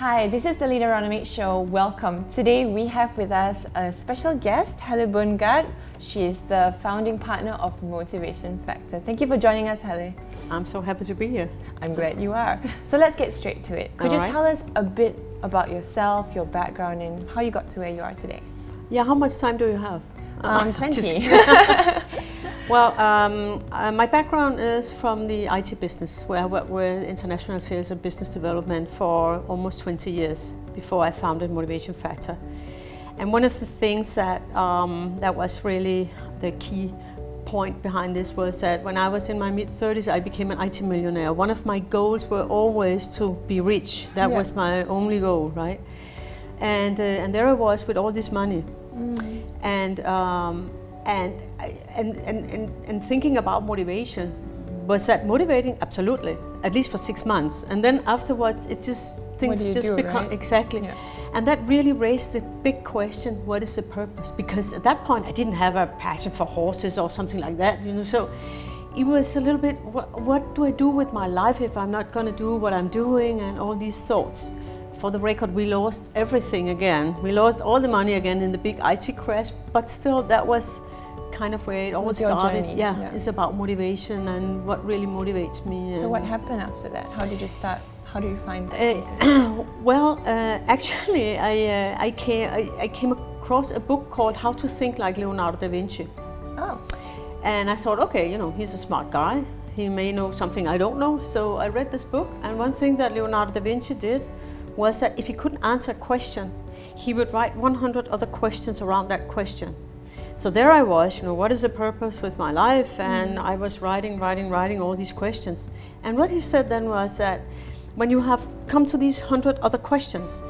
Hi, this is the Leaderonomics Show. Welcome. Today we have with us a special guest, Helle Bundgaard. She is the founding partner of Motivation Factor. Thank you for joining us, Helle. I'm so happy to be here. I'm glad you are. So let's get straight to it. Could you tell us a bit about yourself, your background, and how you got to where you are today? Yeah, how much time do you have? Plenty. Well, my background is from the IT business, where I worked with international sales and business development for almost 20 years before I founded Motivation Factor. And one of the things that was really the key point behind this was that when I was in my mid-30s, I became an IT millionaire. One of my goals were always to be rich. That was my only goal, right? And there I was with all this money. And thinking about motivation. Was that motivating? Absolutely, at least for 6 months. And then afterwards, things just become, right? Exactly. Yeah. And that really raised the big question, what is the purpose? Because at that point, I didn't have a passion for horses or something like that, you know. So it was a little bit, what do I do with my life if I'm not going to do what I'm doing, and all these thoughts. For the record, we lost everything again. We lost all the money again in the big IT crash, but still that was kind of where it all started. Yeah, it's about motivation and what really motivates me. So what happened after that? How did you start? How do you find that? Actually, I came across a book called How to Think Like Leonardo Da Vinci. Oh. And I thought, okay, you know, he's a smart guy. He may know something I don't know. So I read this book, and one thing that Leonardo Da Vinci did was that if he couldn't answer a question, he would write 100 other questions around that question. So there I was, you know, what is the purpose with my life? And I was writing all these questions. And what he said then was that when you have come to these 100 other questions,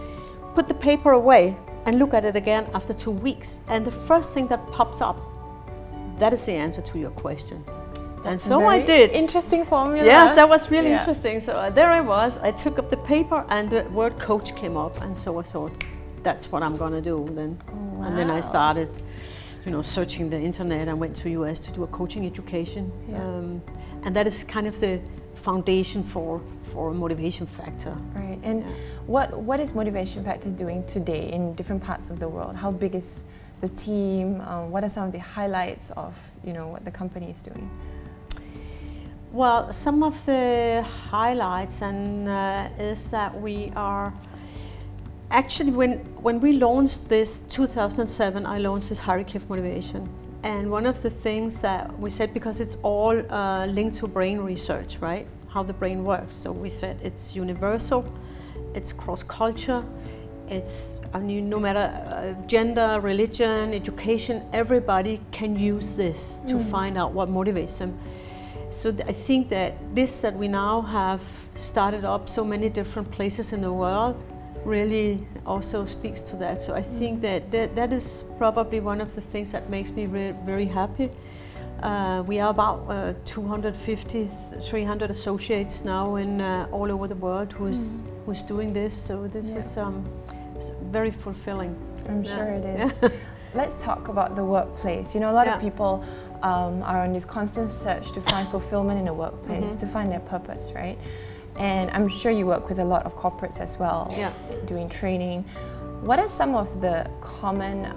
put the paper away and look at it again after 2 weeks. And the first thing that pops up, that is the answer to your question. And so I did. Interesting formula. Yes, that was really interesting. So there I was, I took up the paper and the word coach came up. And so I thought, that's what I'm gonna do then. Wow. And then I started, you know, searching the internet. I went to US to do a coaching education. And that is kind of the foundation for Motivation Factor. Right. And what is Motivation Factor doing today in different parts of the world? How big is the team? What are some of the highlights of, you know, what the company is doing? Well, some of the highlights is that we are actually, when we launched this 2007, I launched this hierarchy of motivation. And one of the things that we said, because it's all linked to brain research, right? How the brain works. So we said it's universal, it's cross-culture, it's no matter gender, religion, education, everybody can use this to find out what motivates them. So I think that we now have started up so many different places in the world really also speaks to that. So I think that is probably one of the things that makes me very happy. We are about 250, 300 associates now in all over the world who's doing this. So this is very fulfilling. I'm sure it is. Yeah. Let's talk about the workplace. You know, a lot of people are on this constant search to find fulfillment in the workplace, to find their purpose, right? And I'm sure you work with a lot of corporates as well, doing training. What are some of the common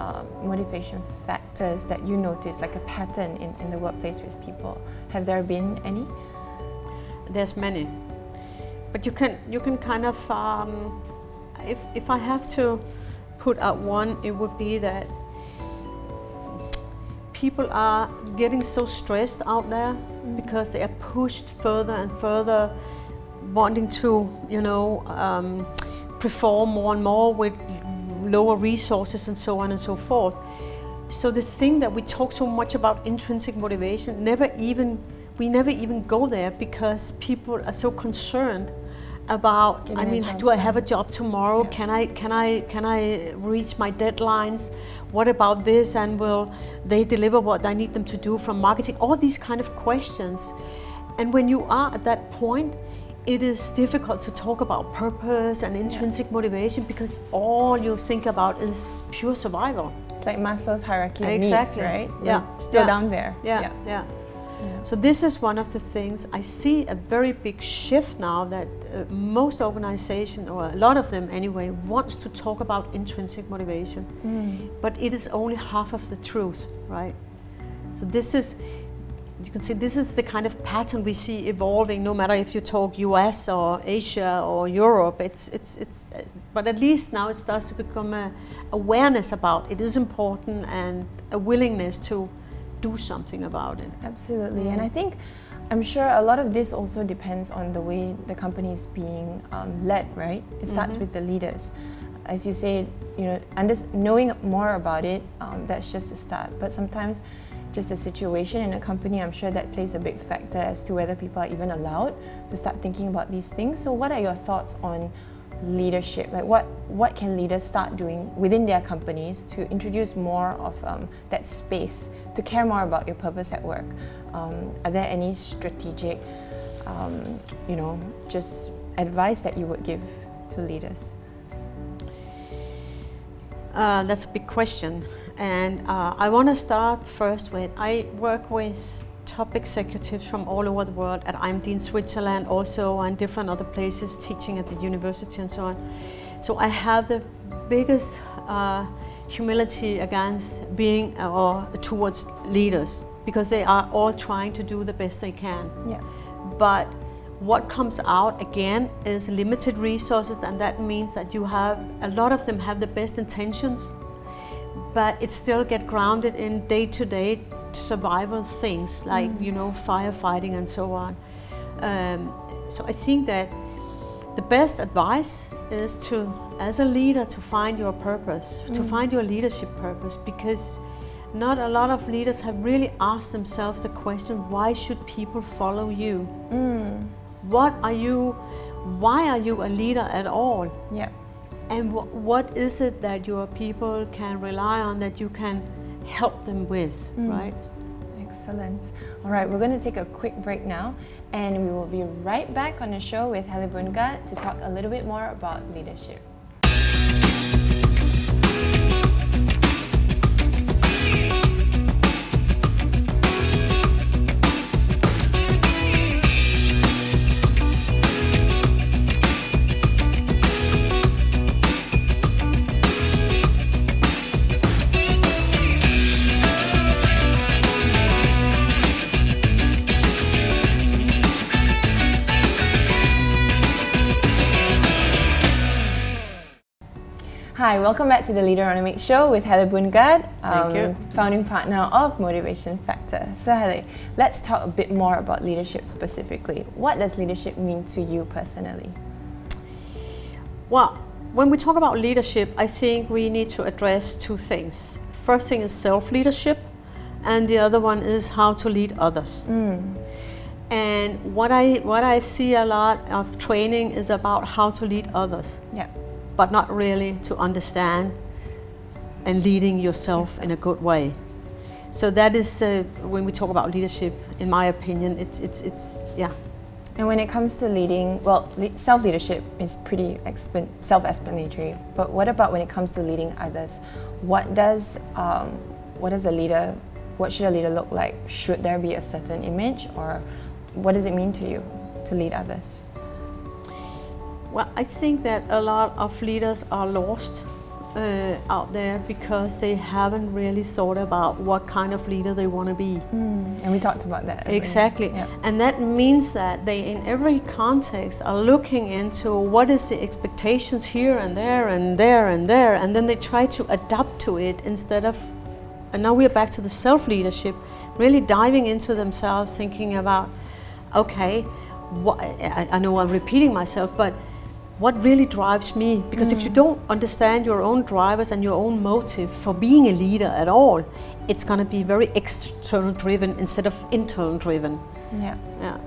motivation factors that you notice, like a pattern in the workplace with people? Have there been any? There's many, but you can kind of, if I have to put out one, it would be that people are getting so stressed out there because they are pushed further and further, wanting to, you know, perform more and more with lower resources and so on and so forth. So the thing that we talk so much about, intrinsic motivation, we never even go there because people are so concerned about, do I have a job tomorrow? Yeah. Can I reach my deadlines? What about this? And will they deliver what I need them to do from marketing? All these kind of questions. And when you are at that point, it is difficult to talk about purpose and intrinsic motivation because all you think about is pure survival. It's like Maslow's hierarchy of needs, right? Yeah. We're still down there. Yeah. So this is one of the things I see a very big shift now, that most organizations, or a lot of them anyway, wants to talk about intrinsic motivation, but it is only half of the truth, right? So this is, you can see, this is the kind of pattern we see evolving, no matter if you talk US or Asia or Europe. But at least now it starts to become a awareness about it is important, and a willingness to do something about it. Absolutely. And I'm sure a lot of this also depends on the way the company is being led, right? It starts with the leaders. As you say, knowing more about it, that's just a start. But sometimes just a situation in a company, I'm sure that plays a big factor as to whether people are even allowed to start thinking about these things. So what are your thoughts on leadership? Like what can leaders start doing within their companies to introduce more of that space to care more about your purpose at work? Are there any strategic, just advice that you would give to leaders? That's a big question. And I want to start first with, I work with top executives from all over the world at IMD in Switzerland, also and different other places, teaching at the university and so on. So I have the biggest humility against being or towards leaders, because they are all trying to do the best they can. Yeah. But what comes out again is limited resources, and that means that you have, a lot of them have the best intentions, but it still get grounded in day-to-day survival things like firefighting and so on. So I think that the best advice is to, as a leader, to find your purpose, to find your leadership purpose, because not a lot of leaders have really asked themselves the question, why should people follow you? What are you, why are you a leader at all? Yeah. And what is it that your people can rely on, that you can help them with, right? Excellent. All right, we're going to take a quick break now, and we will be right back on the show with Helle Bundgaard to talk a little bit more about leadership. Hi, welcome back to the Leaderonomics Show with Helle Bundgaard, Thank you. Founding partner of Motivation Factor. So Helle, let's talk a bit more about leadership specifically. What does leadership mean to you personally? Well, when we talk about leadership, I think we need to address two things. First thing is self-leadership, and the other one is how to lead others. And what I see a lot of training is about how to lead others. Yeah. But not really to understand and leading yourself in a good way. So that is when we talk about leadership, in my opinion, it's yeah. And when it comes to leading, well, self-leadership is pretty self-explanatory. But what about when it comes to leading others? What should a leader look like? Should there be a certain image, or what does it mean to you to lead others? Well, I think that a lot of leaders are lost out there because they haven't really thought about what kind of leader they want to be. And we talked about that. Exactly. Yeah. And that means that they, in every context, are looking into what is the expectations here and there and there and there, and then they try to adapt to it instead of, and now we're back to the self-leadership, really diving into themselves, thinking about, okay, I know I'm repeating myself, but what really drives me? Because if you don't understand your own drivers and your own motive for being a leader at all, it's going to be very external driven instead of internal driven. Yeah. Yeah.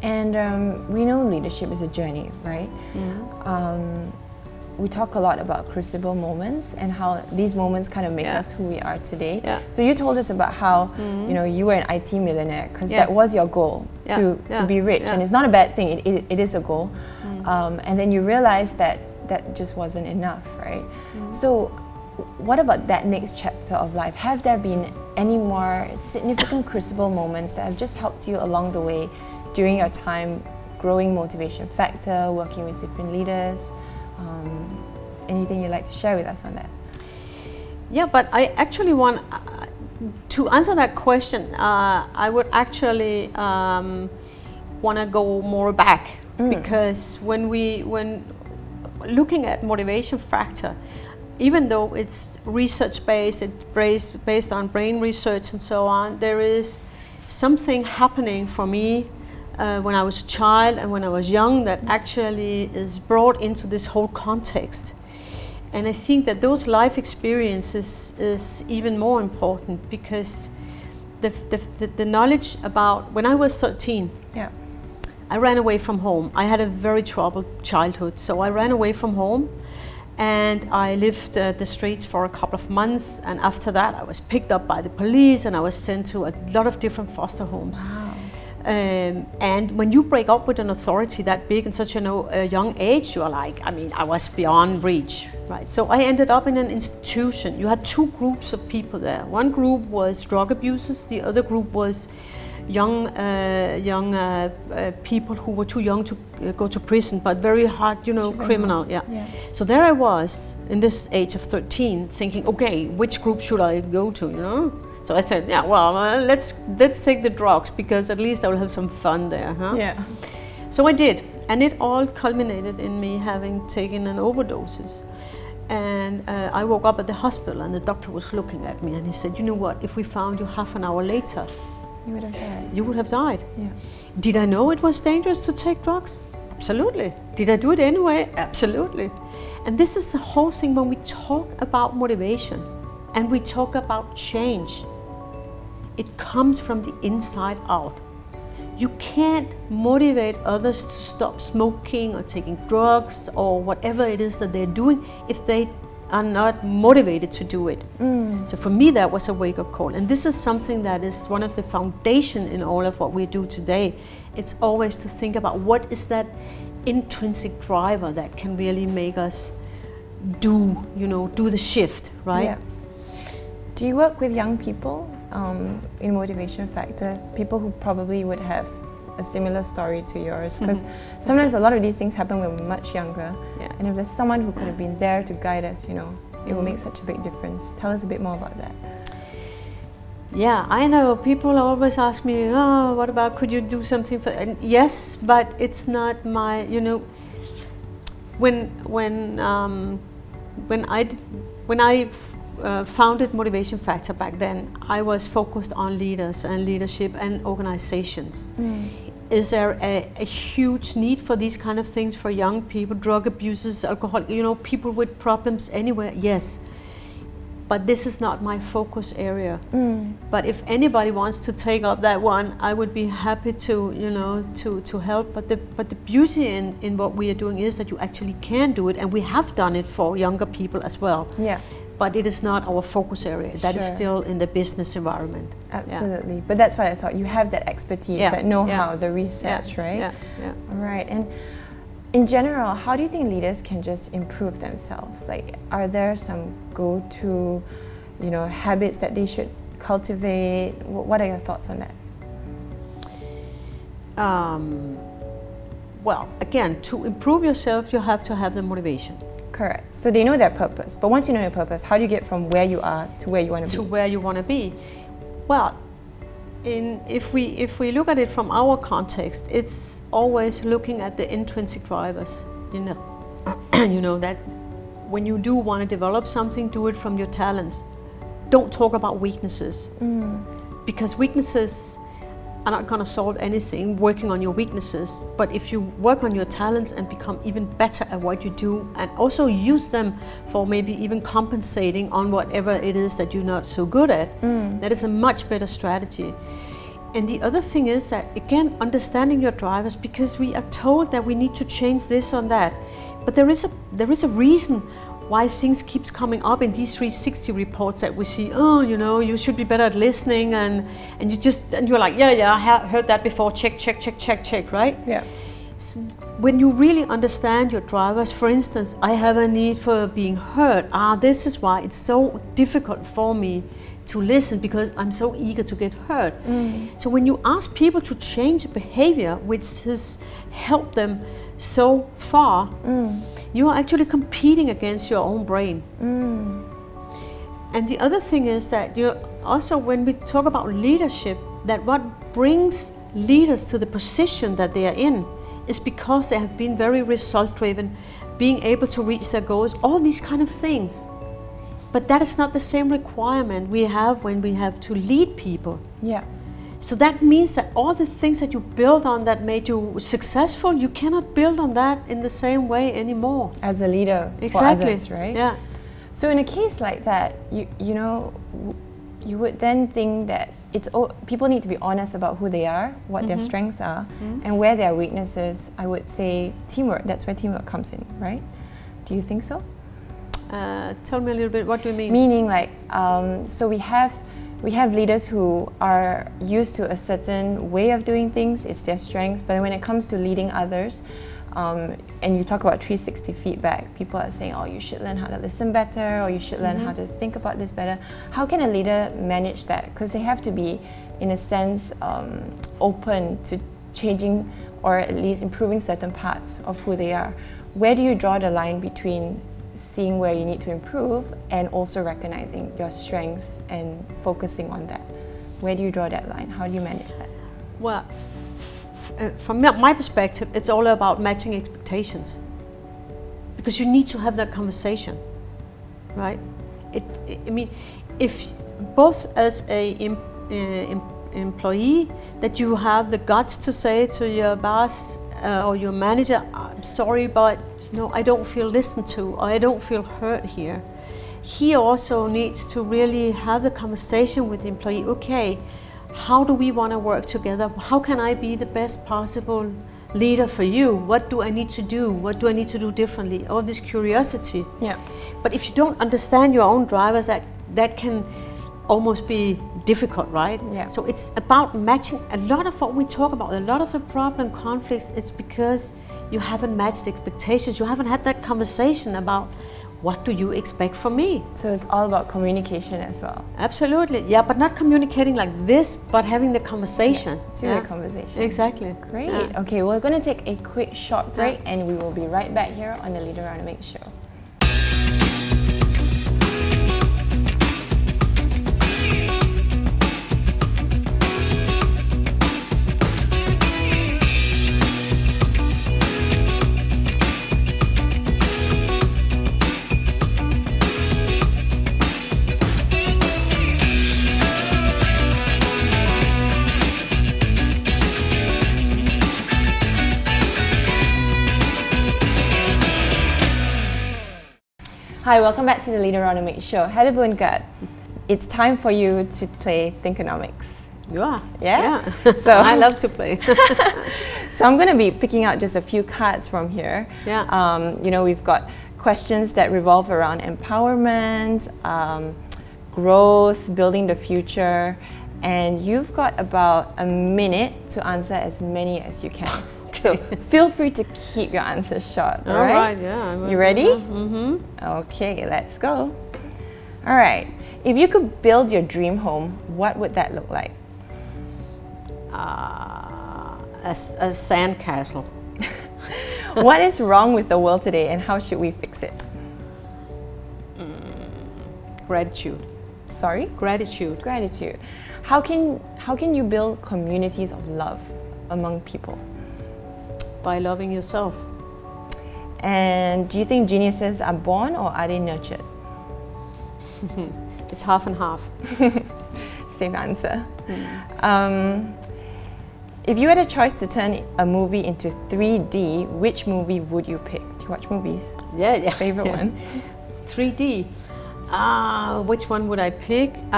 And we know leadership is a journey, right? We talk a lot about crucible moments and how these moments kind of make us who we are today. Yeah. So you told us about how you were an IT millionaire because that was your goal to be rich, and it's not a bad thing. It is a goal, and then you realized that just wasn't enough, right? So what about that next chapter of life? Have there been any more significant crucible moments that have just helped you along the way during your time growing Motivation Factor, working with different leaders? Anything you'd like to share with us on that? Yeah, but I actually want to answer that question. I would actually want to go more back, because when looking at Motivation Factor, even though it's research based, it's based on brain research and so on, there is something happening for me when I was a child and when I was young that actually is brought into this whole context. And I think that those life experiences is even more important, because the knowledge about when I was 13, I ran away from home. I had a very troubled childhood, so I ran away from home. And I lived the streets for a couple of months, and after that I was picked up by the police and I was sent to a lot of different foster homes. Wow. And when you break up with an authority that big in such a young age, you are like, I was beyond reach, right? So I ended up in an institution. You had two groups of people there. One group was drug abusers, the other group was young people who were too young to go to prison, but very hard, criminal. Yeah. So there I was in this age of 13, thinking, okay, which group should I go to? So I said, let's take the drugs, because at least I will have some fun there, huh? Yeah. So I did, and it all culminated in me having taken an overdoses. And I woke up at the hospital, and the doctor was looking at me, and he said, you know what? If we found you half an hour later, you would have died. You would have died. Yeah. Did I know it was dangerous to take drugs? Absolutely. Did I do it anyway? Absolutely. And this is the whole thing when we talk about motivation and we talk about change. It comes from the inside out. You can't motivate others to stop smoking or taking drugs or whatever it is that they're doing if they are not motivated to do it. So for me, that was a wake-up call. And this is something that is one of the foundation in all of what we do today. It's always to think about what is that intrinsic driver that can really make us do the shift, right? Yeah. Do you work with young people in Motivation Factor? People who probably would have a similar story to yours, because sometimes a lot of these things happen when we're much younger, and if there's someone who could have been there to guide us, it will make such a big difference. Tell us a bit more about that. Yeah, I know people always ask me, what about, could you do something for, and yes, but it's not my, when I founded Motivation Factor back then, I was focused on leaders and leadership and organizations. Is there a huge need for these kind of things for young people, drug abusers, alcohol, people with problems anywhere? Yes. But this is not my focus area. But if anybody wants to take up that one, I would be happy to to help. But the beauty in what we are doing is that you actually can do it, and we have done it for younger people as well. Yeah. But it is not our focus area. That is still in the business environment. Absolutely. Yeah. But that's what I thought. You have that expertise, that know-how, the research, right? Yeah. All right. And in general, how do you think leaders can just improve themselves? Like, are there some go-to, habits that they should cultivate? What are your thoughts on that? Well, again, to improve yourself, you have to have the motivation. Correct. So they know their purpose, but once you know your purpose, how do you get from where you are to where you want to be? To where you want to be. Well, if we look at it from our context, it's always looking at the intrinsic drivers. That when you do want to develop something, do it from your talents. Don't talk about weaknesses, because weaknesses are not going to solve anything working on your weaknesses. But if you work on your talents and become even better at what you do, and also use them for maybe even compensating on whatever it is that you're not so good at, that is a much better strategy. And the other thing is that, again, understanding your drivers, because we are told that we need to change this or that, but there is a reason why things keeps coming up in these 360 reports that we see. You should be better at listening, and you're like, I have heard that before. Check, right? Yeah. So when you really understand your drivers, for instance, I have a need for being heard. This is why it's so difficult for me to listen, because I'm so eager to get heard. So when you ask people to change behavior, which has helped them so far, you are actually competing against your own brain. And the other thing is that you also, when we talk about leadership, that what brings leaders to the position that they are in is because they have been very result driven, being able to reach their goals, all these kind of things. But that is not the same requirement we have when we have to lead people. Yeah. So that means that all the things that you build on that made you successful, you cannot build on that in the same way anymore. As a leader for others, right? Yeah. So in a case like that, you know, you would then think that people need to be honest about who they are, what their strengths are, and where their weaknesses. I would say teamwork. That's where teamwork comes in, right? Do you think so? Tell me a little bit. What do you mean? Meaning, like, so we have leaders who are used to a certain way of doing things. It's their strengths. But when it comes to leading others, and you talk about 360 feedback, people are saying, oh, you should learn how to listen better, or you should learn how to think about this better. How can a leader manage that? Because they have to be, in a sense, open to changing or at least improving certain parts of who they are. Where do you draw the line between seeing where you need to improve and also recognizing your strengths and focusing on that? Where do you draw that line? How do you manage that? Well, from my perspective, it's all about matching expectations, because you need to have that conversation, right? I mean, if both as a employee, that you have the guts to say to your boss or your manager, I'm sorry, but I don't feel listened to, or I don't feel heard here. He also needs to really have the conversation with the employee. Okay, how do we want to work together? How can I be the best possible leader for you? What do I need to do? What do I need to do differently? All this curiosity. Yeah. But if you don't understand your own drivers, that can almost be difficult, right? Yeah. So it's about matching. A lot of what we talk about, a lot of the problem conflicts, it's because you haven't matched expectations. You haven't had that conversation about, what do you expect from me? So it's all about communication as well. Absolutely, yeah, but not communicating like this, but having the conversation. Two-way conversation. Exactly. Great. Yeah. Okay, we're going to take a quick short break and we will be right back here on the Leaderonomics Show. Hi, welcome back to the Leaderonomics Show. Helle Bundgaard, it's time for you to play Thinkonomics. You are? Yeah? So I love to play. So I'm going to be picking out just a few cards from here. Yeah. We've got questions that revolve around empowerment, growth, building the future, and you've got about a minute to answer as many as you can. So feel free to keep your answers short. All right? Yeah. You ready? Mm-hmm. Okay, let's go. All right. If you could build your dream home, what would that look like? A sandcastle. What is wrong with the world today and how should we fix it? Gratitude. Sorry? Gratitude. Gratitude. How can you build communities of love among people? By loving yourself. And do you think geniuses are born or are they nurtured? It's half and half. Safe answer. If you had a choice to turn a movie into 3D, which movie would you pick? Do you watch movies? Yeah. Favorite one? 3D. Which one would I pick? Pick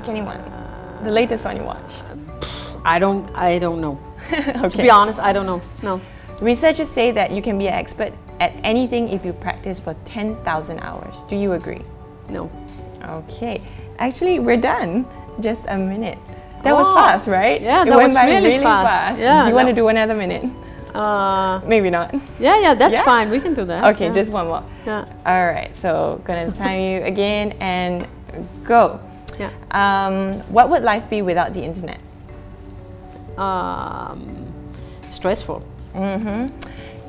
anyone. The latest one you watched. I don't know. Okay. To be honest, I don't know. No. Researchers say that you can be an expert at anything if you practice for 10,000 hours. Do you agree? No. Okay. Actually, we're done. Just a minute. That was fast, right? Yeah, it that went was by really fast. Yeah, do you want to do another minute? Maybe not. Yeah, that's fine. We can do that. Okay, just one more. Yeah. All right, so gonna time you again and go. Yeah. What would life be without the internet? Stressful.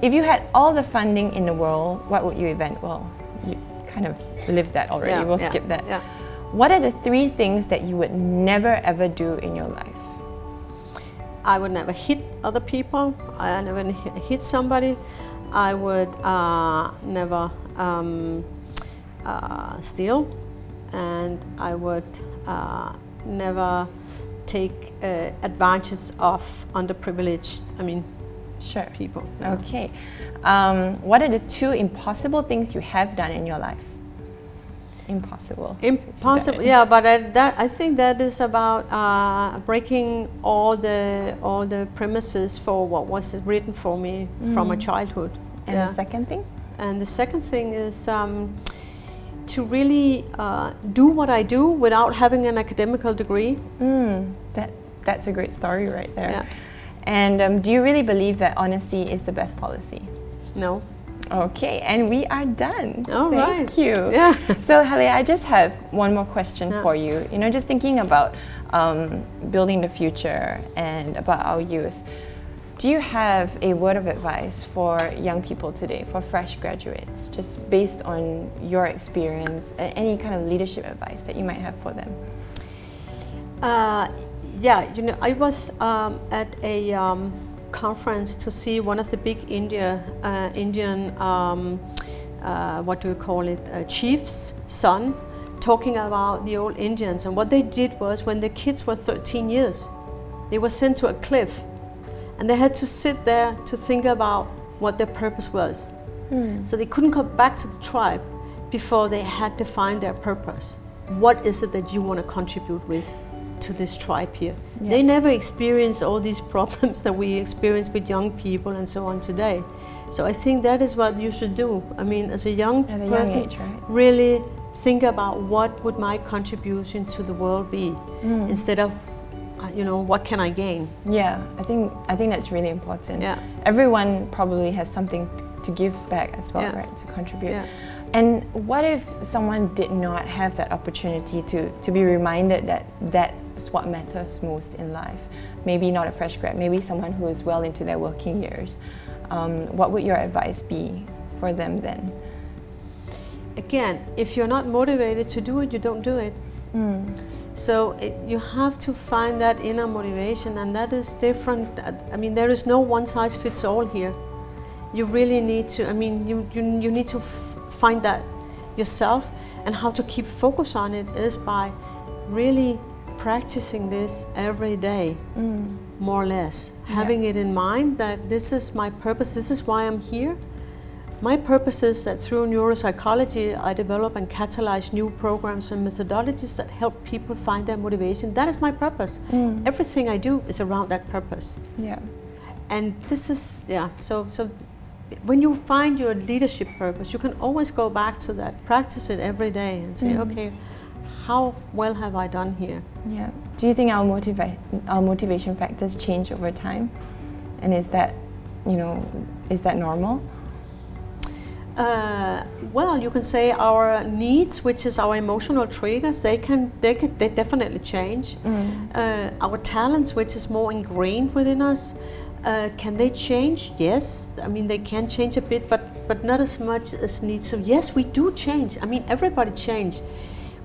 If you had all the funding in the world, what would you invent? Well, you kind of lived that already. Yeah, we'll skip that. Yeah. What are the 3 things that you would never ever do in your life? I would never hit other people. I never hit somebody. I would never steal, and I would never take advantage of underprivileged. People. Okay. What are the 2 impossible things you have done in your life? Impossible. Yeah, but I think that is about breaking all the premises for what was written for me from my childhood. And the second thing? And the second thing is to really do what I do without having an academical degree. That's a great story right there. Yeah. And do you really believe that honesty is the best policy? No. Okay, and we are done. Thank you. Yeah. So Helle, I just have one more question for you. You know, just thinking about building the future and about our youth. Do you have a word of advice for young people today, for fresh graduates, just based on your experience, any kind of leadership advice that you might have for them? Yeah, you know, I was at a conference to see one of the big Indian what do you call it, chief's son, talking about the old Indians. And what they did was, when the kids were 13 years, they were sent to a cliff, and they had to sit there to think about what their purpose was. So they couldn't come back to the tribe before they had defined their purpose. What is it that you want to contribute with to this tribe here? Yeah. They never experienced all these problems that we experience with young people and so on today. So I think that is what you should do. I mean, as a young person, age, right? Really think about what would my contribution to the world be, instead of, you know, what can I gain? Yeah, I think that's really important. Yeah. Everyone probably has something to give back as well, right? To contribute. Yeah. And what if someone did not have that opportunity to be reminded that that's what matters most in life? Maybe not a fresh grad, maybe someone who is well into their working years. What would your advice be for them then? Again, if you're not motivated to do it, you don't do it. So you have to find that inner motivation, and that is different. I mean, there is no one size fits all here. You really need to, I mean, you need to find that yourself, and how to keep focus on it is by really practicing this every day, more or less. Having it in mind that this is my purpose, this is why I'm here. My purpose is that through neuropsychology, I develop and catalyze new programs and methodologies that help people find their motivation. That is my purpose. Everything I do is around that purpose. Yeah. And this is, so when you find your leadership purpose, you can always go back to that, practice it every day and say, okay, how well have I done here? Yeah. Do you think our motivation factors change over time? And is that, is that normal? Well, you can say our needs, which is our emotional triggers, they definitely change. Our talents, which is more ingrained within us, can they change? Yes, I mean they can change a bit, but not as much as needs. So yes, we do change. I mean, everybody change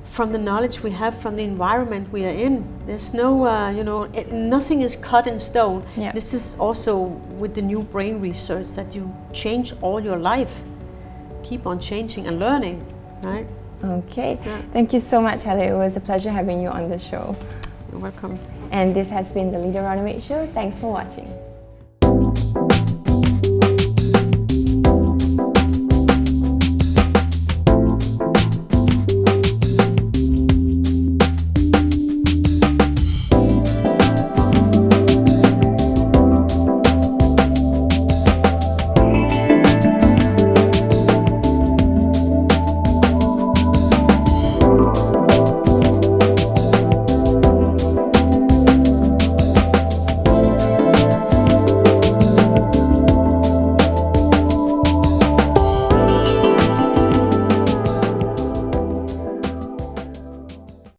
from the knowledge we have from the environment we are in. There's no, nothing is cut in stone. Yeah. This is also with the new brain research that you change all your life. Keep on changing and learning, right? Okay. Yeah. Thank you so much, Helle. It was a pleasure having you on the show. You're welcome. And this has been the Leaderonomics Show. Thanks for watching.